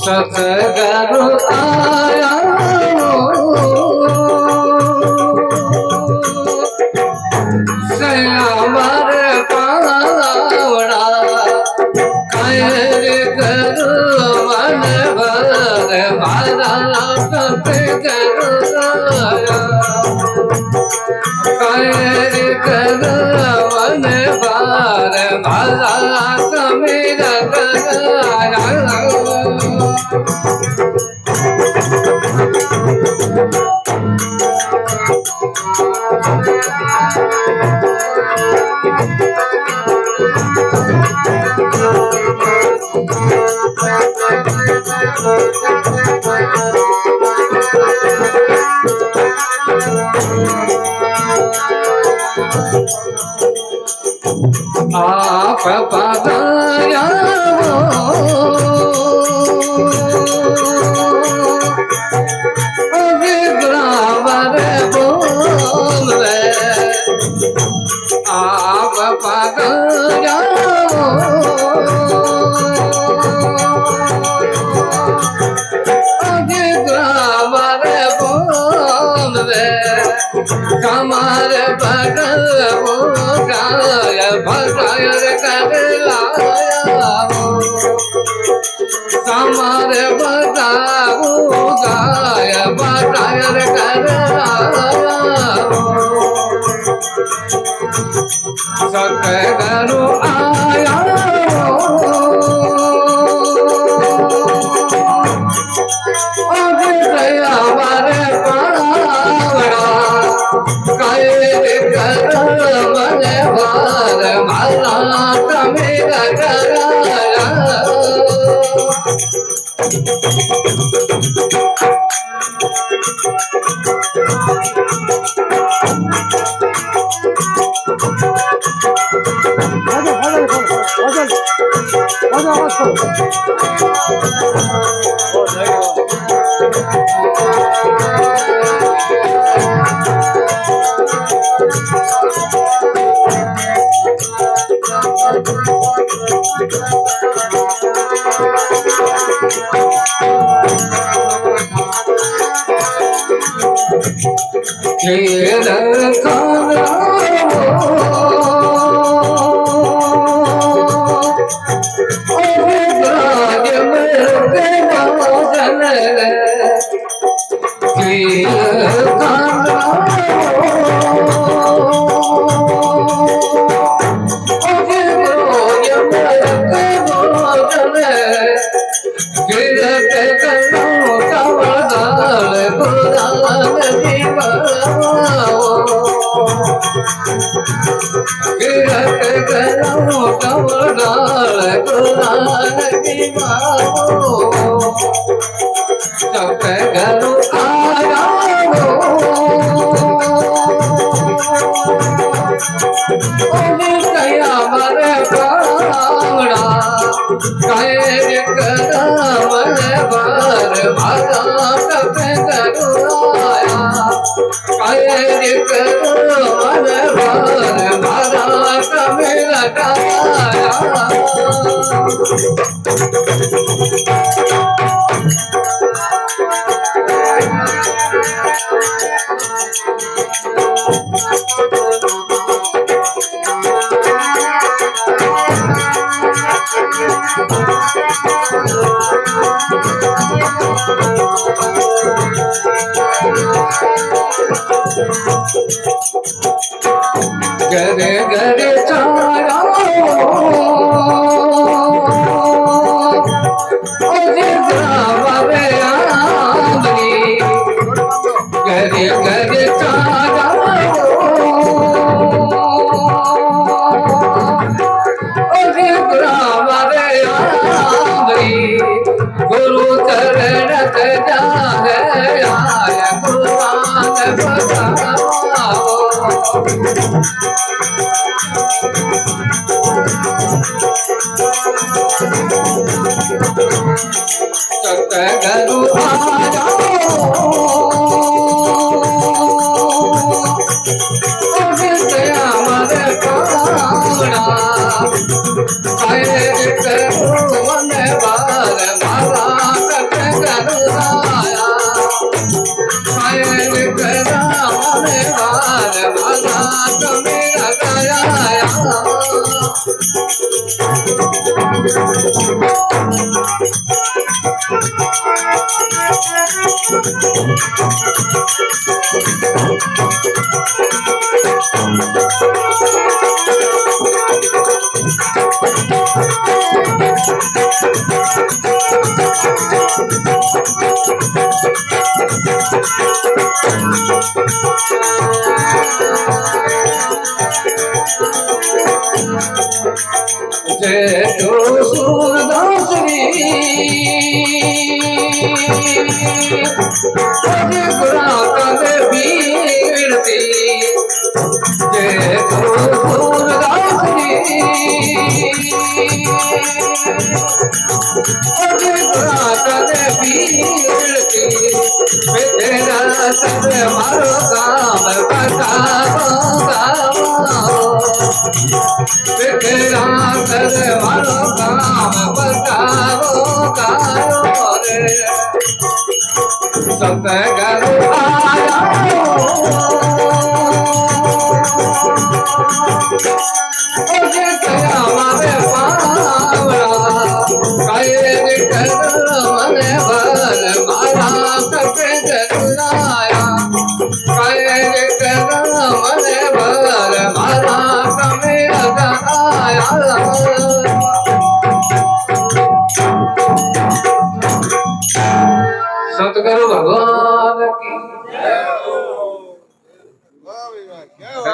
सतगुरु आया श्यामर पावड़ा खैर करो मन भर मारा सतगुरु आया खैर करो मन भर मारा समीर आप पदाया ग्रामर बोल आप पदाया ग्रामर बोल कमर बगल वो गाय भगाय कर लाया कमर बगाऊ गाय भगाय कर लाया सतगुरु आया हमारे पावड़ा कैद कर मन भार मारा तमें कराया खेल खाना राज में जन खेल खाना सतगुरु आया श्यामर पावड़ा कैद कर मन भर मारा सतगुरु आया कैद कर मन भर मारा तमें लगाया गरे गरे चारा गरे गरे चारा गुरु चरण जा है आया कुर्बान बजाओ सतगुरु आया हमारे पावड़ा जेठो सूरदासरी गुराकन बीड़ती जेठो सूरदासरी गुराकन बीड़ती तेरा सब मारो काम बताओ तेरा कर मारो काम बताओ गायो रे सतगुरु आया ओजे तया मारे पावड़ा काये कर मने भर मारा कपे जलाया काये कर मने भर मारा कमे लगाया